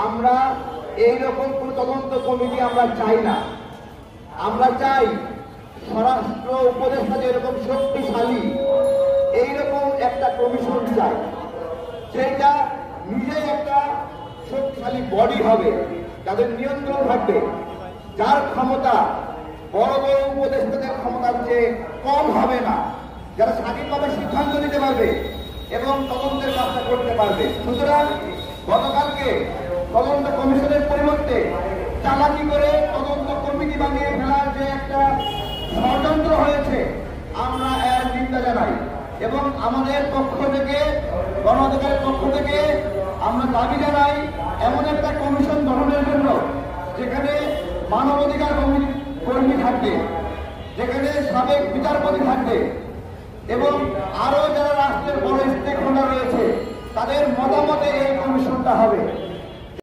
আমরা এইরকম কোন তদন্ত কমিটি আমরা চাই না। আমরা চাই স্বরাষ্ট্র উপদেষ্টা যেরকম শক্তিশালী এইরকম একটা কমিশন চাই, যেটা নিজেই একটা শক্তিশালী বডি হবে, যাদের নিয়ন্ত্রণ থাকবে, যার ক্ষমতা বড় বড় উপদেষ্টাদের ক্ষমতার চেয়ে কম হবে না, যারা স্বাধীনভাবে সিদ্ধান্ত নিতে পারবে এবং তদন্তের কাজটা করতে পারবে। সুতরাং গতকালকে তদন্ত কমিশনের পরিবর্তে চালাকি করে তদন্ত কমিটি বানিয়ে ফেলার যে একটা ষড়যন্ত্র হয়েছে, আমরা এর নিন্দা জানাই এবং আমাদের পক্ষ থেকে, গণ অধিকারের পক্ষ থেকে আমরা দাবি জানাই এমন একটা কমিশন গঠনের জন্য যেখানে মানবাধিকার কর্মী থাকবে, যেখানে সাবেক বিচারপতি থাকবে এবং আরো যারা রাষ্ট্রের বড় স্টেক হোল্ডার রয়েছে তাদের মতামতে এই কমিশনটা হবে।